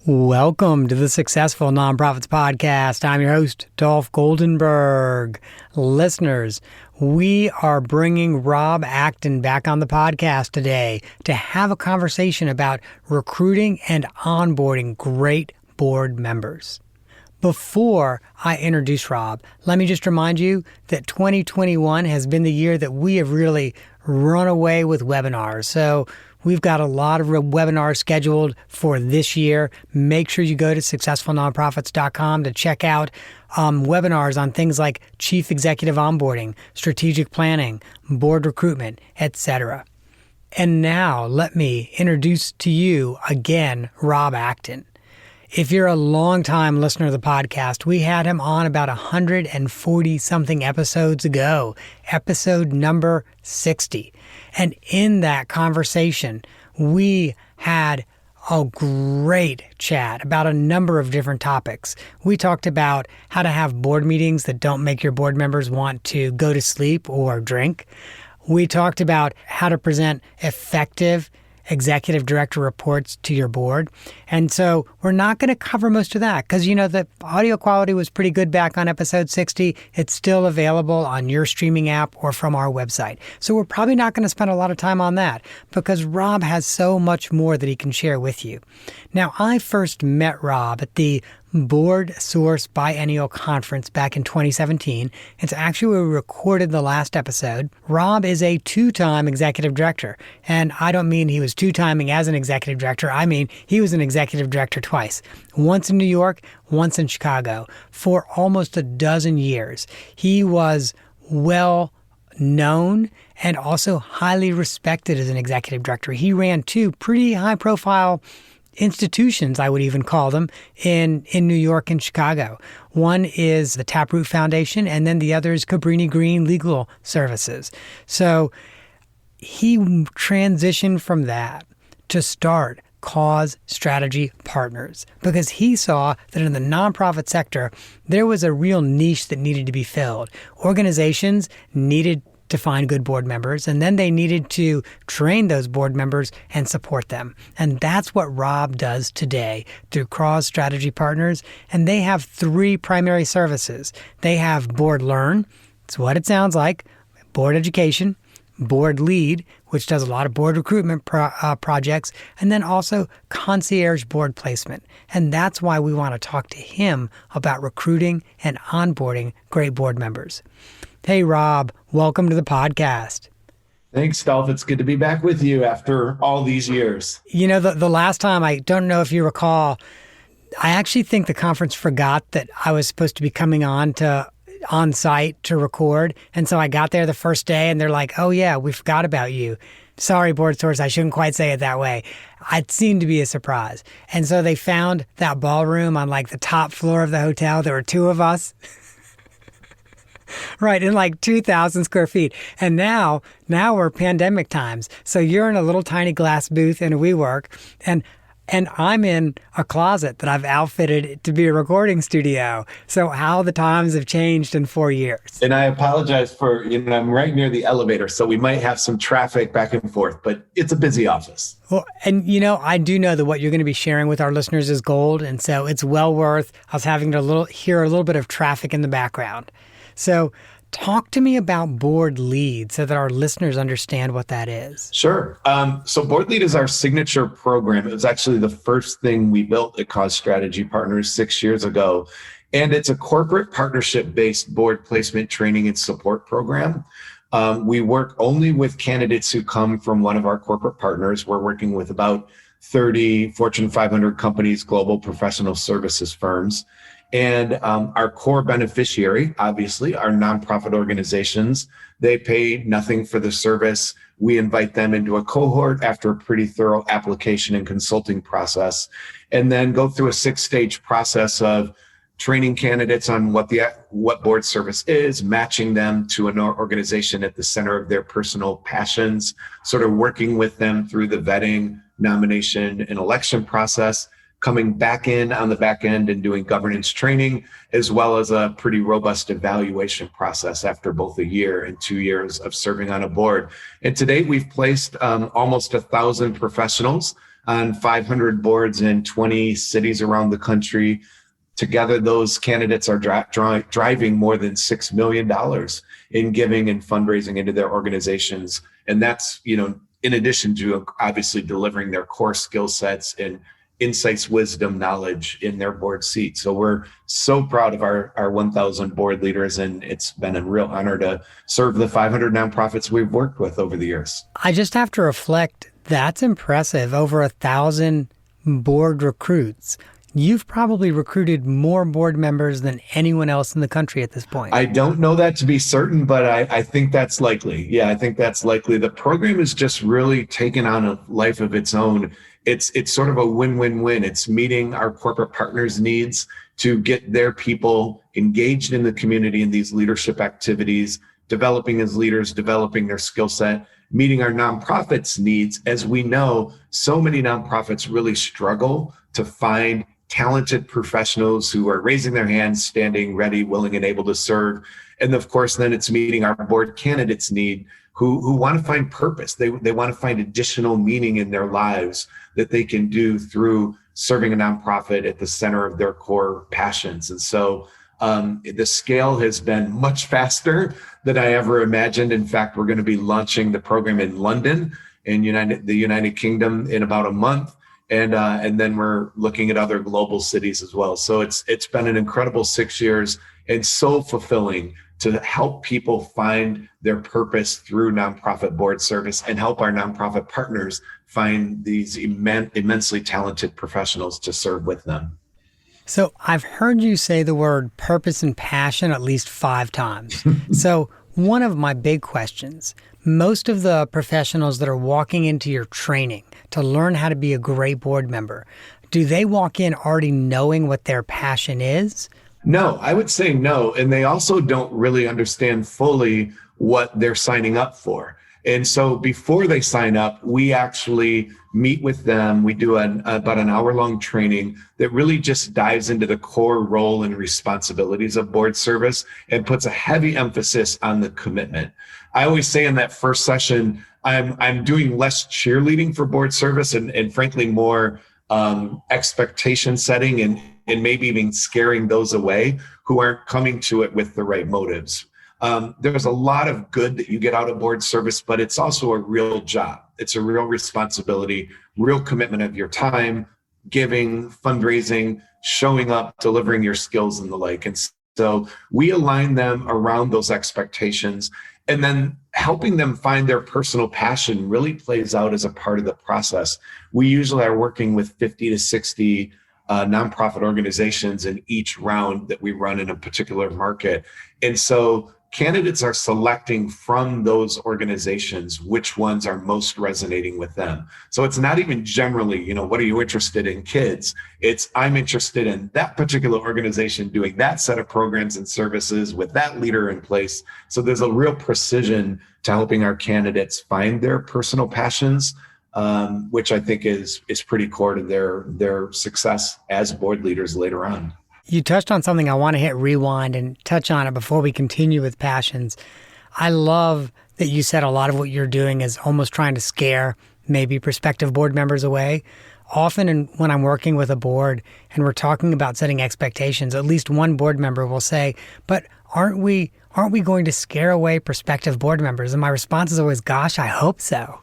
Welcome to the Successful Nonprofits Podcast. I'm your host, Dolph Goldenberg. Listeners, we are bringing Rob Acton back on the podcast today to have a conversation about recruiting and onboarding great board members. Before I introduce Rob, let me just remind you that 2021 has been the year that we have really run away with webinars. So we've got a lot of webinars scheduled for this year. Make sure you go to successfulnonprofits.com to check out webinars on things like chief executive onboarding, strategic planning, board recruitment, etc. And now let me introduce to you again, Rob Acton. If you're a longtime listener of the podcast, we had him on about 140-something episodes ago, episode number 60. And in that conversation, we had a great chat about a number of different topics. We talked about how to have board meetings that don't make your board members want to go to sleep or drink. We talked about how to present effective executive director reports to your board. And so we're not going to cover most of that because, the audio quality was pretty good back on episode 60. It's still available on your streaming app or from our website. So we're probably not going to spend a lot of time on that because Rob has so much more that he can share with you. Now, I first met Rob at the Board Source Biennial Conference back in 2017. It's actually where we recorded the last episode. Rob is a two-time executive director. And I don't mean he was two-timing as an executive director. I mean he was an executive director twice. Once in New York, once in Chicago. For almost a dozen years. He was well known and also highly respected as an executive director. He ran two pretty high-profile institutions, I would even call them, in New York and Chicago. One is the Taproot Foundation, and then the other is Cabrini Green Legal Services. So he transitioned from that to start Cause Strategy Partners because he saw that in the nonprofit sector, there was a real niche that needed to be filled. Organizations needed to find good board members, and then they needed to train those board members and support them. And that's what Rob does today through Cause Strategy Partners. And they have three primary services. They have Board Learn, it's what it sounds like, Board Education, Board Lead, which does a lot of board recruitment projects, and then also concierge board placement. And that's why we want to talk to him about recruiting and onboarding great board members. Hey, Rob, welcome to the podcast. Thanks, Dolph. It's good to be back with you after all these years. The last time, I don't know if you recall, I actually think the conference forgot that I was supposed to be coming on site to record. And so I got there the first day and they're like, oh yeah, we forgot about you. Sorry, Board Source, I shouldn't quite say it that way. It seemed to be a surprise. And so they found that ballroom on the top floor of the hotel. There were two of us. Right, in 2,000 square feet. And now we're pandemic times. So you're in a little tiny glass booth in a WeWork, and I'm in a closet that I've outfitted to be a recording studio. So how the times have changed in 4 years. And I apologize for, I'm right near the elevator, so we might have some traffic back and forth, but it's a busy office. Well, and I do know that what you're going to be sharing with our listeners is gold. And so it's well worth us having to hear a little bit of traffic in the background. So talk to me about Board Lead so that our listeners understand what that is. Sure. So Board Lead is our signature program. It was actually the first thing we built at Cause Strategy Partners 6 years ago. And it's a corporate partnership-based board placement training and support program. We work only with candidates who come from one of our corporate partners. We're working with about 30 Fortune 500 companies, global professional services firms. And our core beneficiary, obviously, are nonprofit organizations. They pay nothing for the service. We invite them into a cohort after a pretty thorough application and consulting process, and then go through a 6-stage process of training candidates on what board service is, matching them to an organization at the center of their personal passions, sort of working with them through the vetting, nomination, and election process, coming back in on the back end and doing governance training, as well as a pretty robust evaluation process after both a year and 2 years of serving on a board. And to date, we've placed almost 1,000 professionals on 500 boards in 20 cities around the country. Together, those candidates are driving more than $6 million in giving and fundraising into their organizations. And that's, in addition to obviously delivering their core skill sets and insights, wisdom, knowledge in their board seat. So we're so proud of our 1,000 board leaders, and it's been a real honor to serve the 500 nonprofits we've worked with over the years. I just have to reflect, that's impressive. Over 1,000 board recruits. You've probably recruited more board members than anyone else in the country at this point. I don't know that to be certain, but I think that's likely. Yeah, I think that's likely. The program has just really taken on a life of its own. It's sort of a win-win-win. It's meeting our corporate partners' needs to get their people engaged in the community in these leadership activities, developing as leaders, developing their skill set, meeting our nonprofits' needs. As we know, so many nonprofits really struggle to find talented professionals who are raising their hands, standing ready, willing, and able to serve. And of course, then it's meeting our board candidates' need who want to find purpose. They want to find additional meaning in their lives that they can do through serving a nonprofit at the center of their core passions. And so the scale has been much faster than I ever imagined. In fact, we're going to be launching the program in London, in the United Kingdom, in about a month. And then we're looking at other global cities as well. So it's been an incredible 6 years and so fulfilling to help people find their purpose through nonprofit board service and help our nonprofit partners find these immensely talented professionals to serve with them. So I've heard you say the word purpose and passion at least 5 times. So one of my big questions, most of the professionals that are walking into your training to learn how to be a great board member, do they walk in already knowing what their passion is? No, I would say no. And they also don't really understand fully what they're signing up for. And so before they sign up, we actually meet with them. We do about an hour-long training that really just dives into the core role and responsibilities of board service and puts a heavy emphasis on the commitment. I always say in that first session, I'm doing less cheerleading for board service and frankly more expectation setting and maybe even scaring those away who aren't coming to it with the right motives. There's a lot of good that you get out of board service, but it's also a real job. It's a real responsibility, real commitment of your time, giving, fundraising, showing up, delivering your skills and the like. And so we align them around those expectations, and then helping them find their personal passion really plays out as a part of the process. We usually are working with 50 to 60 nonprofit organizations in each round that we run in a particular market. And so candidates are selecting from those organizations which ones are most resonating with them. So it's not even generally, what are you interested in, kids? It's I'm interested in that particular organization doing that set of programs and services with that leader in place. So there's a real precision to helping our candidates find their personal passions, which I think is pretty core to their success as board leaders later on. You touched on something I want to hit rewind and touch on it before we continue with passions. I love that you said a lot of what you're doing is almost trying to scare maybe prospective board members away. Often when I'm working with a board and we're talking about setting expectations, at least one board member will say, but aren't we going to scare away prospective board members? And my response is always, gosh, I hope so.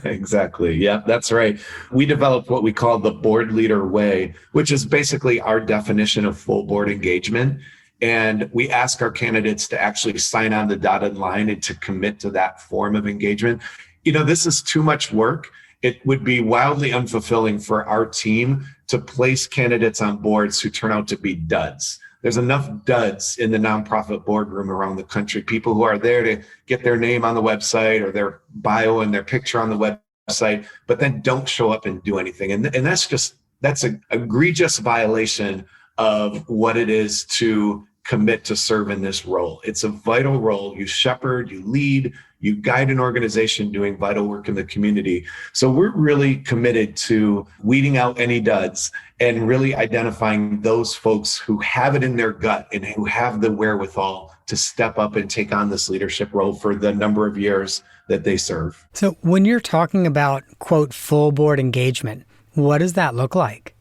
Exactly. Yeah, that's right. We developed what we call the board leader way, which is basically our definition of full board engagement. And we ask our candidates to actually sign on the dotted line and to commit to that form of engagement. This is too much work. It would be wildly unfulfilling for our team to place candidates on boards who turn out to be duds. There's enough duds in the nonprofit boardroom around the country, people who are there to get their name on the website or their bio and their picture on the website, but then don't show up and do anything. And that's an egregious violation of what it is to commit to serve in this role. It's a vital role. You shepherd, you lead, you guide an organization doing vital work in the community. So we're really committed to weeding out any duds and really identifying those folks who have it in their gut and who have the wherewithal to step up and take on this leadership role for the number of years that they serve. So when you're talking about, quote, full board engagement, What does that look like?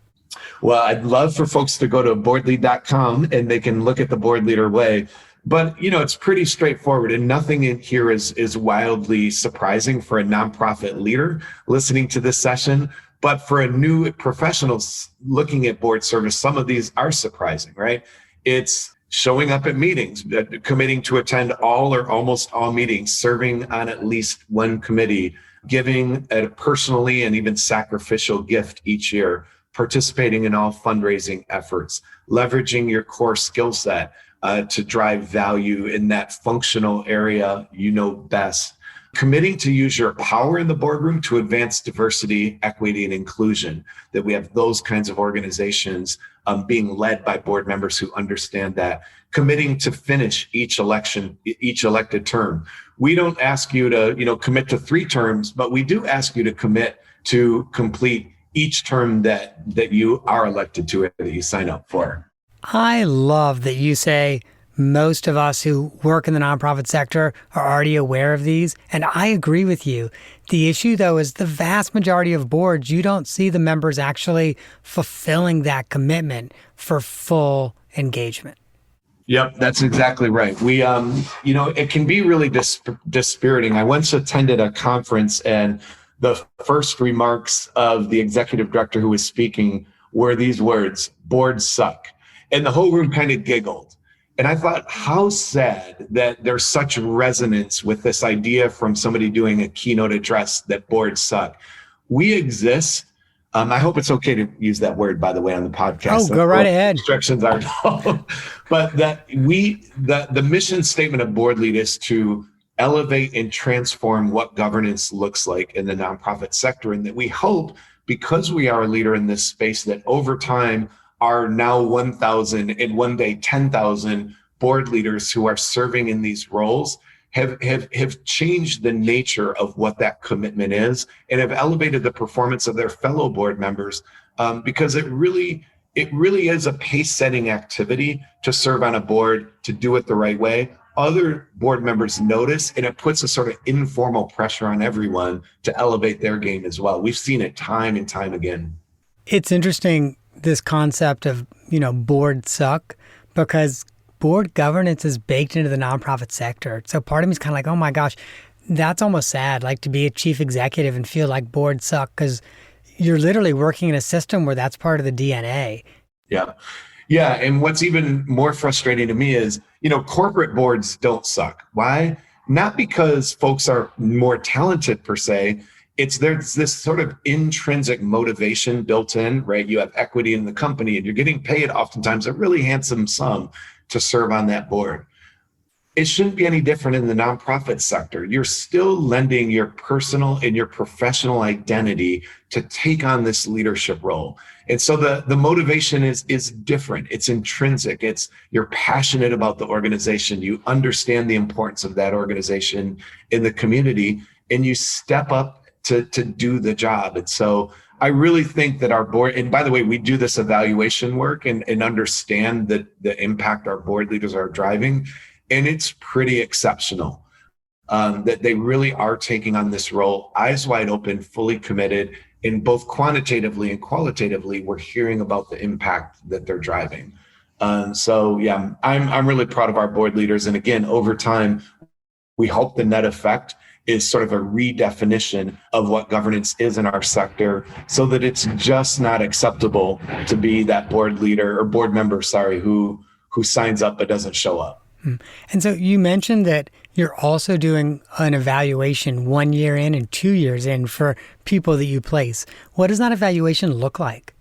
Well, I'd love for folks to go to boardlead.com and they can look at the board leader way. But, it's pretty straightforward, and nothing in here is wildly surprising for a nonprofit leader listening to this session. But for a new professional looking at board service, some of these are surprising, right? It's showing up at meetings, committing to attend all or almost all meetings, serving on at least one committee, giving a personally and even sacrificial gift each year, participating in all fundraising efforts, leveraging your core skill set to drive value in that functional area best, committing to use your power in the boardroom to advance diversity, equity, and inclusion, that we have those kinds of organizations being led by board members who understand that, committing to finish each elected term. We don't ask you to commit to 3 terms, but we do ask you to commit to complete each term that you are elected to, that you sign up for. I love that you say most of us who work in the nonprofit sector are already aware of these, and I agree with you. The issue, though, is the vast majority of boards, you don't see the members actually fulfilling that commitment for full engagement. Yep, that's exactly right. We, it can be really dispiriting. I once attended a conference, and the first remarks of the executive director who was speaking were these words: "Boards suck." And the whole room kind of giggled. And I thought, how sad that there's such resonance with this idea from somebody doing a keynote address that boards suck. We exist. I hope it's okay to use that word, by the way, on the podcast. Oh, go right ahead. Instructions are but that the mission statement of Board Lead is to elevate and transform what governance looks like in the nonprofit sector. And that we hope, because we are a leader in this space, that over time, are now 1,000 and one day 10,000 board leaders who are serving in these roles have changed the nature of what that commitment is, and have elevated the performance of their fellow board members, because it really is a pace-setting activity to serve on a board, to do it the right way. Other board members notice, and it puts a sort of informal pressure on everyone to elevate their game as well. We've seen it time and time again. It's interesting, this concept of, board suck, because board governance is baked into the nonprofit sector. So part of me is kind of like, oh my gosh, that's almost sad, like to be a chief executive and feel like boards suck, because you're literally working in a system where that's part of the DNA. Yeah. Yeah. And what's even more frustrating to me is, corporate boards don't suck. Why? Not because folks are more talented per se. There's this sort of intrinsic motivation built in, right? You have equity in the company and you're getting paid oftentimes a really handsome sum to serve on that board. It shouldn't be any different in the nonprofit sector. You're still lending your personal and your professional identity to take on this leadership role. And so the motivation is different. It's intrinsic. You're passionate about the organization. You understand the importance of that organization in the community, and you step up to do the job. And so I really think that our board, and by the way, we do this evaluation work and understand the impact our board leaders are driving. And it's pretty exceptional that they really are taking on this role, eyes wide open, fully committed, and both quantitatively and qualitatively, we're hearing about the impact that they're driving. So yeah, I'm really proud of our board leaders. And again, over time, we hope the net effect is sort of a redefinition of what governance is in our sector, so that it's just not acceptable to be that board leader or board member, who signs up but doesn't show up. And so you mentioned that you're also doing an evaluation 1 year in and 2 years in for people that you place. What does that evaluation look like?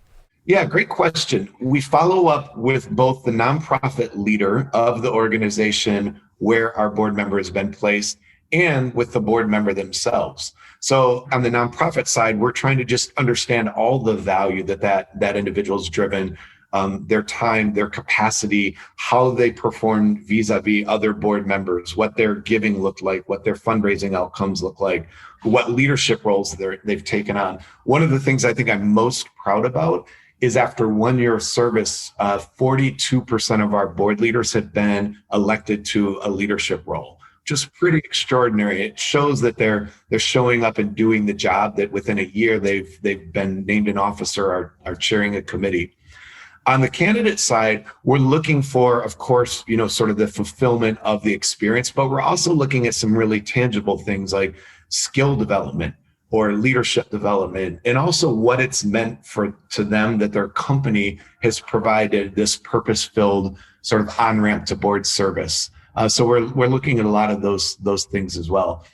Yeah, great question. We follow up with both the nonprofit leader of the organization where our board member has been placed, and with the board member themselves. So on the nonprofit side, we're trying to just understand all the value that individual's driven, their time, their capacity, how they performed vis-a-vis other board members, what their giving looked like, what their fundraising outcomes look like, what leadership roles they've taken on. One of the things I think I'm most proud about is after 1 year of service, 42% of our board leaders have been elected to a leadership role, which just pretty extraordinary. It shows that they're showing up and doing the job, that within a year they've been named an officer, are chairing a committee. On the candidate side, we're looking for, of course, sort of the fulfillment of the experience, but we're also looking at some really tangible things like skill development or leadership development, and also what it's meant to them that their company has provided this purpose-filled sort of on-ramp to board service. So we're looking at a lot of those things as well.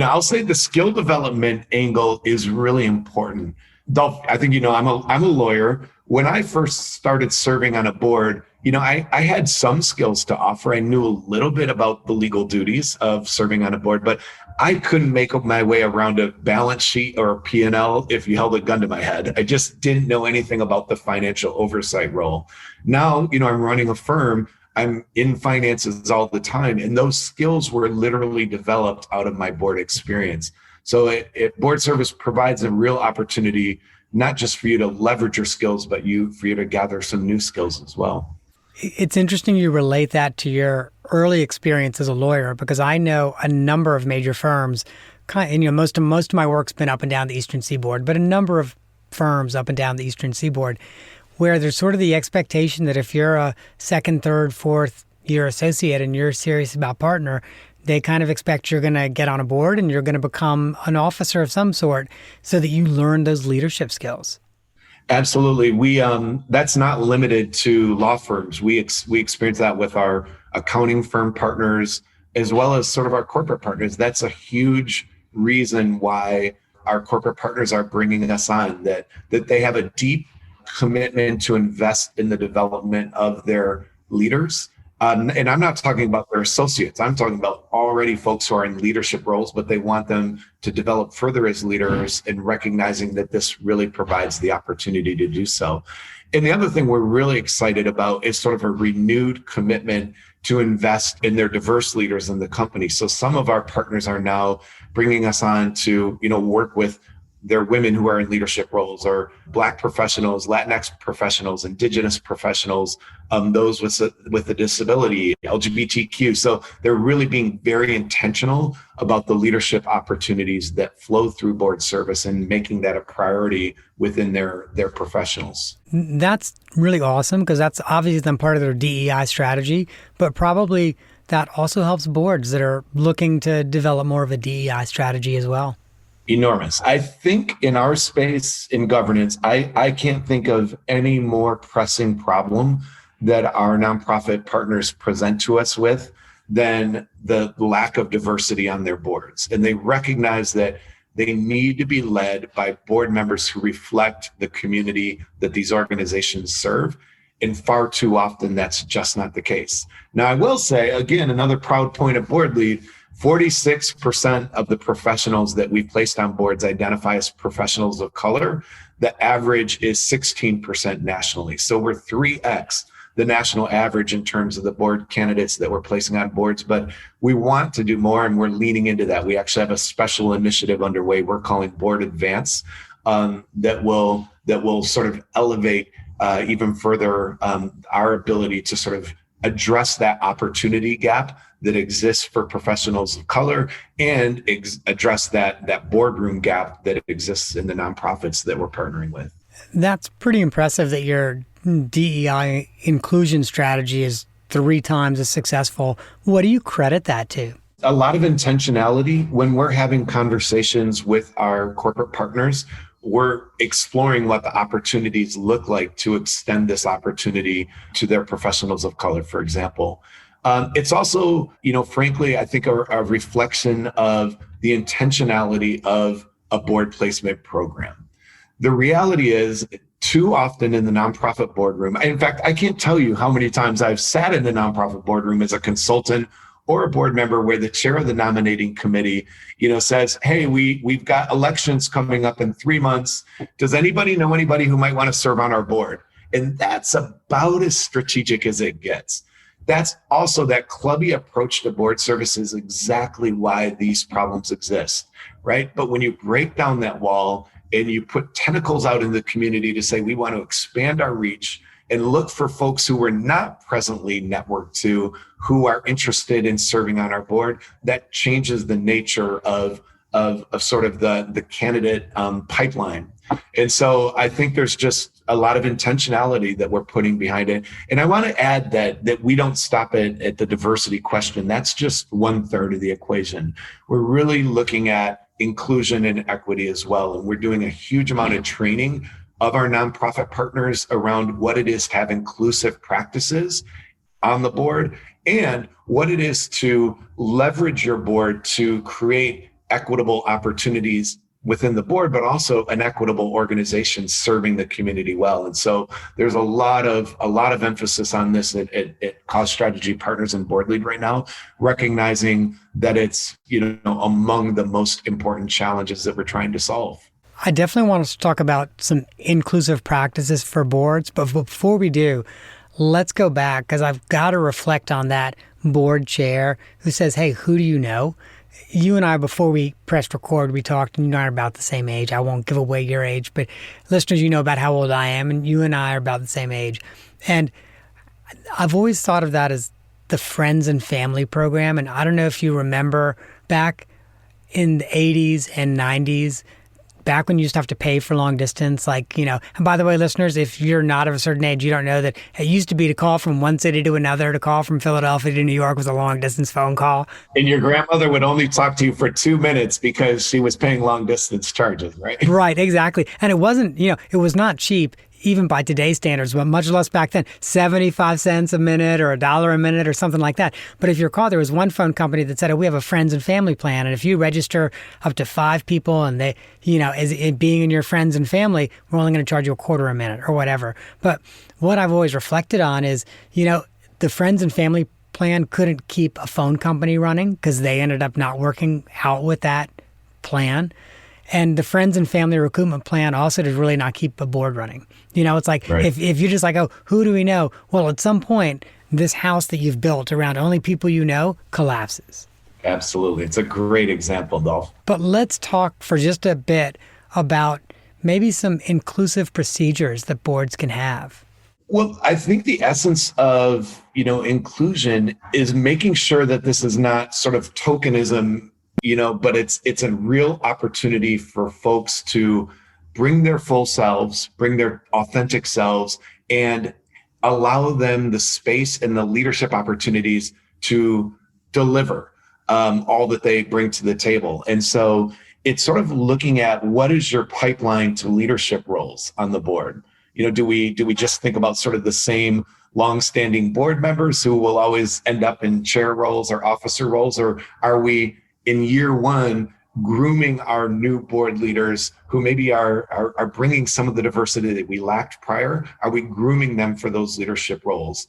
I'll say the skill development angle is really important. Dolph, I think I'm a lawyer. When I first started serving on a board, I had some skills to offer. I knew a little bit about the legal duties of serving on a board, but I couldn't make my way around a balance sheet or a P&L if you held a gun to my head. I just didn't know anything about the financial oversight role. Now, I'm running a firm. I'm in finances all the time, and those skills were literally developed out of my board experience. So board service provides a real opportunity, not just for you to leverage your skills, but for you to gather some new skills as well. It's interesting you relate that to your early experience as a lawyer, because I know a number of major firms, and most of my work's been up and down the Eastern Seaboard, but a number of firms up and down the Eastern Seaboard where there's sort of the expectation that if you're a second, third, fourth year associate and you're serious about partner, they kind of expect you're going to get on a board and you're going to become an officer of some sort so that you learn those leadership skills. Absolutely. That's not limited to law firms. We experience that with our accounting firm partners, as well as sort of our corporate partners. That's a huge reason why our corporate partners are bringing us on, that they have a deep commitment to invest in the development of their leaders. And I'm not talking about their associates. I'm talking about already folks who are in leadership roles, but they want them to develop further as leaders, and recognizing that this really provides the opportunity to do so. And the other thing we're really excited about is sort of a renewed commitment to invest in their diverse leaders in the company. So some of our partners are now bringing us on to, work with their women who are in leadership roles, or Black professionals, Latinx professionals, Indigenous professionals, those with a disability, LGBTQ. So they're really being very intentional about the leadership opportunities that flow through board service and making that a priority within their professionals. That's really awesome, because that's obviously then part of their DEI strategy, but probably that also helps boards that are looking to develop more of a DEI strategy as well. Enormous. I think in our space in governance, I can't think of any more pressing problem that our nonprofit partners present to us with than the lack of diversity on their boards. And they recognize that they need to be led by board members who reflect the community that these organizations serve. And far too often, that's just not the case. Now, I will say, again, another proud point of Board Lead, 46% of the professionals that we've placed on boards identify as professionals of color. The average is 16% nationally. So we're 3x the national average in terms of the board candidates that we're placing on boards. But we want to do more, and we're leaning into that. We actually have a special initiative underway we're calling Board Advance, that will sort of elevate even further our ability to sort of address that opportunity gap that exists for professionals of color, and address that boardroom gap that exists in the nonprofits that we're partnering with. That's pretty impressive that your DEI inclusion strategy is 3 times as successful. What do you credit that to? A lot of intentionality. When we're having conversations with our corporate partners, we're exploring what the opportunities look like to extend this opportunity to their professionals of color, for example. It's also, frankly, I think a reflection of the intentionality of a board placement program. The reality is, too often in the nonprofit boardroom, in fact, I can't tell you how many times I've sat in the nonprofit boardroom as a consultant or a board member where the chair of the nominating committee, says, hey, we've got elections coming up in 3 months. Does anybody know anybody who might want to serve on our board? And that's about as strategic as it gets. That's also that clubby approach to board service is exactly why these problems exist, right? But when you break down that wall and you put tentacles out in the community to say, we want to expand our reach and look for folks who we're not presently networked to, who are interested in serving on our board. That changes the nature of sort of the candidate pipeline. And so I think there's just a lot of intentionality that we're putting behind it. And I want to add that we don't stop at the diversity question. That's just 1/3 of the equation. We're really looking at inclusion and equity as well. And we're doing a huge amount of training of our nonprofit partners around what it is to have inclusive practices on the board and what it is to leverage your board to create equitable opportunities within the board, but also an equitable organization serving the community well. And so there's a lot of emphasis on this at Cause Strategy Partners and Board Lead right now, recognizing that it's, among the most important challenges that we're trying to solve. I definitely want us to talk about some inclusive practices for boards, but before we do, let's go back, because I've got to reflect on that board chair who says, hey, who do you know? You and I, before we pressed record, we talked, and you and I are about the same age. I won't give away your age, but listeners, you know about how old I am, and you and I are about the same age. And I've always thought of that as the friends and family program. And I don't know if you remember back in the 80s and 90s, back when you used to have to pay for long distance, and by the way, listeners, if you're not of a certain age, you don't know that it used to be to call from one city to another, to call from Philadelphia to New York was a long distance phone call. And your grandmother would only talk to you for 2 minutes because she was paying long distance charges, right? Right, exactly. And it wasn't, it was not cheap, even by today's standards, but much less back then, 75 cents a minute or $1 a minute or something like that. But if you recall, there was one phone company that said, oh, we have a friends and family plan. And if you register up to 5 people and they, as it being in your friends and family, we're only going to charge you $0.25 a minute or whatever. But what I've always reflected on is, the friends and family plan couldn't keep a phone company running because they ended up not working out with that plan. And the friends and family recruitment plan also did really not keep a board running. It's like, right. if you're just like, oh, who do we know? Well, at some point, this house that you've built around only people you know collapses. Absolutely. It's a great example, Dolph. But let's talk for just a bit about maybe some inclusive procedures that boards can have. Well, I think the essence of, inclusion is making sure that this is not sort of tokenism, but it's a real opportunity for folks to bring their full selves, bring their authentic selves, and allow them the space and the leadership opportunities to deliver all that they bring to the table. And so it's sort of looking at what is your pipeline to leadership roles on the board. Do we just think about sort of the same longstanding board members who will always end up in chair roles or officer roles, or are we in year one grooming our new board leaders who maybe are bringing some of the diversity that we lacked prior? Are we grooming them for those leadership roles?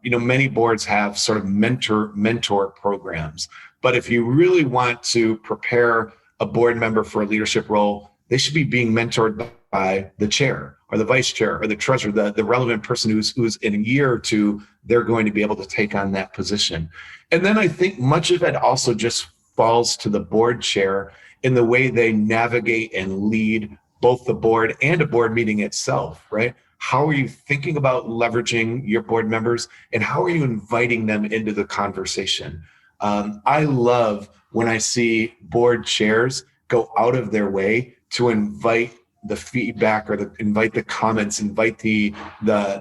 Many boards have sort of mentor programs, but if you really want to prepare a board member for a leadership role, they should be being mentored by the chair or the vice chair or the treasurer, the relevant person who's in a year or two, they're going to be able to take on that position. And then I think much of it also just falls to the board chair in the way they navigate and lead both the board and a board meeting itself, right? How are you thinking about leveraging your board members, and how are you inviting them into the conversation? I love when I see board chairs go out of their way to invite the feedback or invite the comments, invite the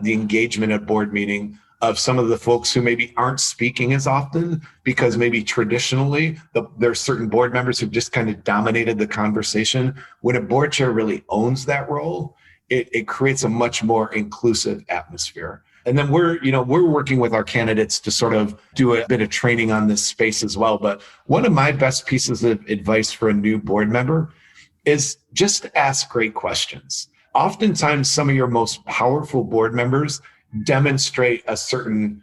engagement at board meeting of some of the folks who maybe aren't speaking as often because maybe traditionally there's certain board members who just kind of dominated the conversation. When a board chair really owns that role, it creates a much more inclusive atmosphere. And then we're working with our candidates to sort of do a bit of training on this space as well. But one of my best pieces of advice for a new board member is just to ask great questions. Oftentimes, some of your most powerful board members demonstrate a certain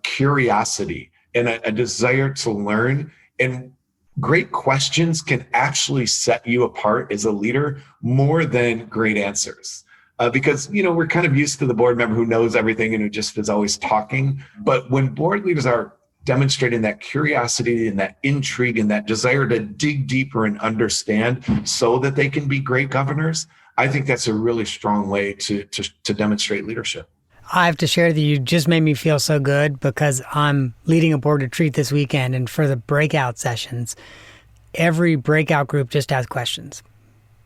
curiosity and a desire to learn. And great questions can actually set you apart as a leader more than great answers. Because, we're kind of used to the board member who knows everything and who just is always talking. But when board leaders are demonstrating that curiosity and that intrigue and that desire to dig deeper and understand so that they can be great governors, I think that's a really strong way to demonstrate leadership. I have to share that you just made me feel so good because I'm leading a board retreat this weekend, and for the breakout sessions, every breakout group just has questions.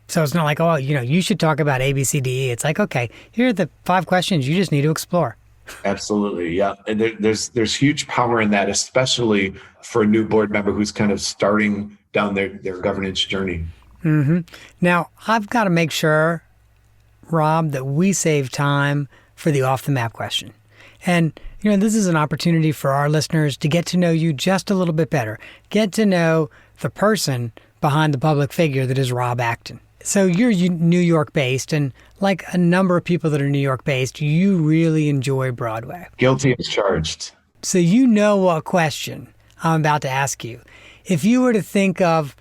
So it's not like, oh, you should talk about A, B, C, D, E. It's like, okay, here are the 5 questions you just need to explore. Absolutely. Yeah. And there's huge power in that, especially for a new board member who's kind of starting down their governance journey. Mm-hmm. Now, I've got to make sure, Rob, that we save time for the off the map question. And, this is an opportunity for our listeners to get to know you just a little bit better, get to know the person behind the public figure that is Rob Acton. So you're New York based, and like a number of people that are New York based, you really enjoy Broadway. Guilty as charged. So you know what question I'm about to ask you. If you were to think of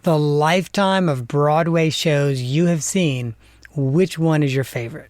the lifetime of Broadway shows you have seen, which one is your favorite?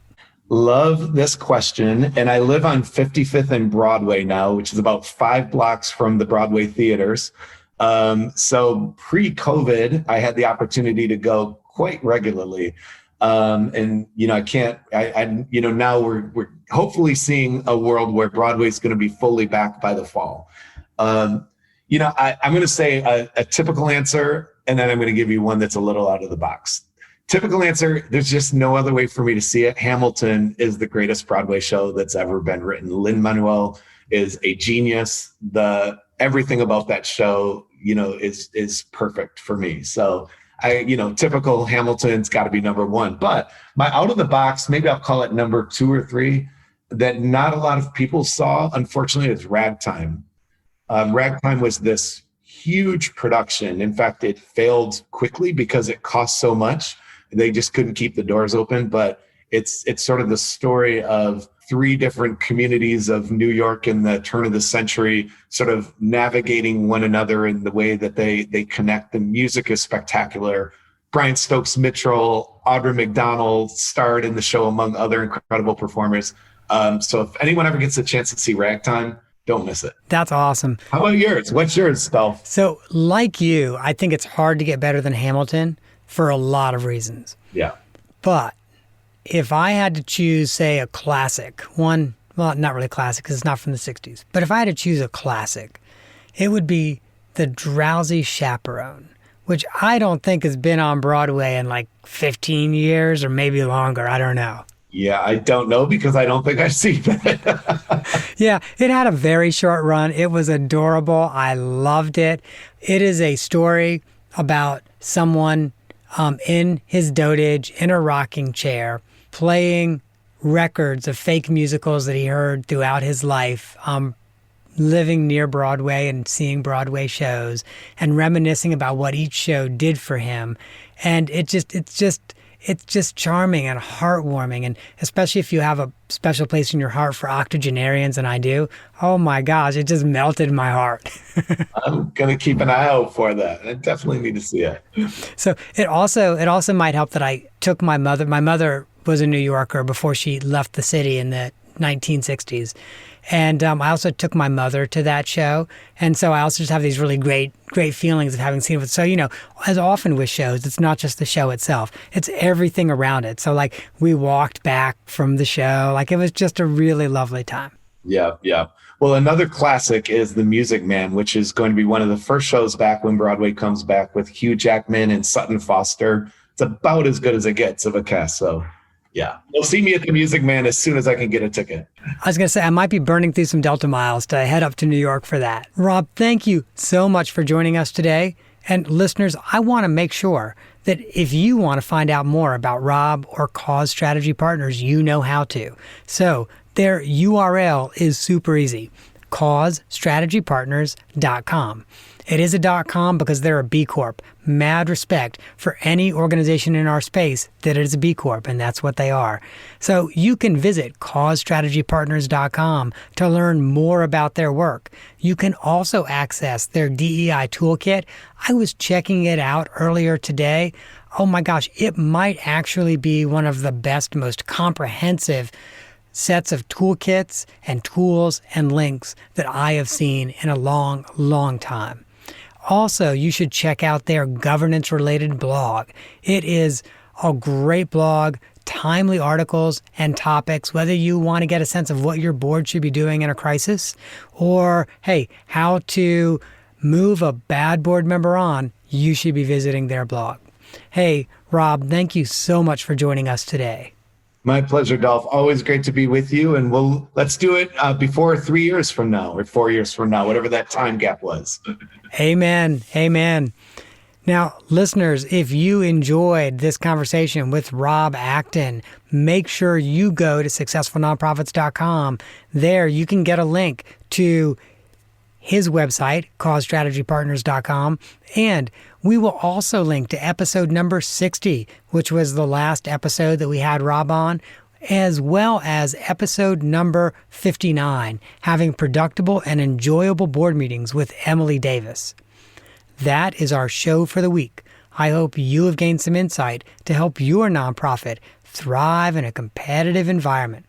Love this question. And I live on 55th and Broadway now, which is about 5 blocks from the Broadway theaters. So pre-COVID, I had the opportunity to go quite regularly. And now we're hopefully seeing a world where Broadway is going to be fully back by the fall. I'm going to say a typical answer, and then I'm going to give you one that's a little out of the box. Typical answer, there's just no other way for me to see it. Hamilton is the greatest Broadway show that's ever been written. Lin-Manuel is a genius. Everything about that show, is perfect for me. So typical Hamilton's got to be number 1. But my out of the box, maybe I'll call it number 2 or 3, that not a lot of people saw, unfortunately, is Ragtime. Ragtime was this huge production. In fact, it failed quickly because it cost so much. They just couldn't keep the doors open. But it's sort of the story of 3 different communities of New York in the turn of the century, sort of navigating one another in the way that they connect. The music is spectacular. Brian Stokes Mitchell, Audra McDonald starred in the show among other incredible performers. So if anyone ever gets a chance to see Ragtime, don't miss it. That's awesome. How about yours? What's yours, Steph? So like you, I think it's hard to get better than Hamilton for a lot of reasons. Yeah. But if I had to choose, say, a classic, one, well, not really classic because it's not from the 60s, but if I had to choose a classic, it would be The Drowsy Chaperone, which I don't think has been on Broadway in like 15 years or maybe longer. I don't know. Yeah, I don't know because I don't think I've seen it. Yeah, it had a very short run. It was adorable. I loved it. It is a story about someone in his dotage in a rocking chair playing records of fake musicals that he heard throughout his life, living near Broadway and seeing Broadway shows and reminiscing about what each show did for him. And it's just charming and heartwarming. And especially if you have a special place in your heart for octogenarians, and I do, oh my gosh, it just melted my heart. I'm going to keep an eye out for that. I definitely need to see it. So it also might help that I took my mother. My mother was a New Yorker before she left the city in the 1960s. And I also took my mother to that show. And so I also just have these really great feelings of having seen it. So, as often with shows, it's not just the show itself. It's everything around it. So, like, we walked back from the show. Like, it was just a really lovely time. Yeah, yeah. Well, another classic is The Music Man, which is going to be one of the first shows back when Broadway comes back with Hugh Jackman and Sutton Foster. It's about as good as it gets of a cast. So, yeah, you'll see me at The Music Man as soon as I can get a ticket. I was going to say, I might be burning through some Delta miles to head up to New York for that. Rob, thank you so much for joining us today. And listeners, I want to make sure that if you want to find out more about Rob or Cause Strategy Partners, you know how to. So their URL is super easy, causestrategypartners.com. It is a .com because they're a B Corp. Mad respect for any organization in our space that is a B Corp, and that's what they are. So you can visit causestrategypartners.com to learn more about their work. You can also access their DEI toolkit. I was checking it out earlier today. Oh my gosh, it might actually be one of the best, most comprehensive sets of toolkits and tools and links that I have seen in a long, long time. Also, you should check out their governance-related blog. It is a great blog, timely articles and topics, whether you want to get a sense of what your board should be doing in a crisis, or, hey, how to move a bad board member on, you should be visiting their blog. Hey, Rob, thank you so much for joining us today. My pleasure, Dolph. Always great to be with you. And let's do it before 3 years from now or 4 years from now, whatever that time gap was. Amen. Amen. Now, listeners, if you enjoyed this conversation with Rob Acton, make sure you go to successfulnonprofits.com. There you can get a link to his website, causestrategypartners.com, and we will also link to episode number 60, which was the last episode that we had Rob on, as well as episode number 59, having productive and enjoyable board meetings with Emily Davis. That is our show for the week. I hope you have gained some insight to help your nonprofit thrive in a competitive environment.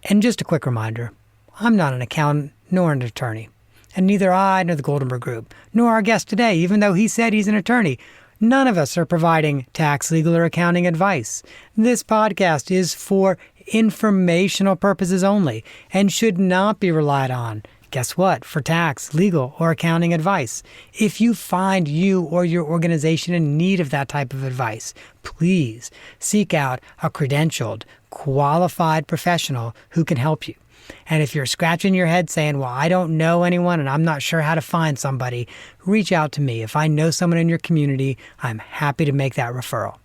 And just a quick reminder, I'm not an accountant nor an attorney. And neither I nor the Goldenberg Group, nor our guest today, even though he said he's an attorney, none of us are providing tax, legal, or accounting advice. This podcast is for informational purposes only and should not be relied on, guess what, for tax, legal, or accounting advice. If you find you or your organization in need of that type of advice, please seek out a credentialed, qualified professional who can help you. And if you're scratching your head saying, well, I don't know anyone and I'm not sure how to find somebody, reach out to me. If I know someone in your community, I'm happy to make that referral.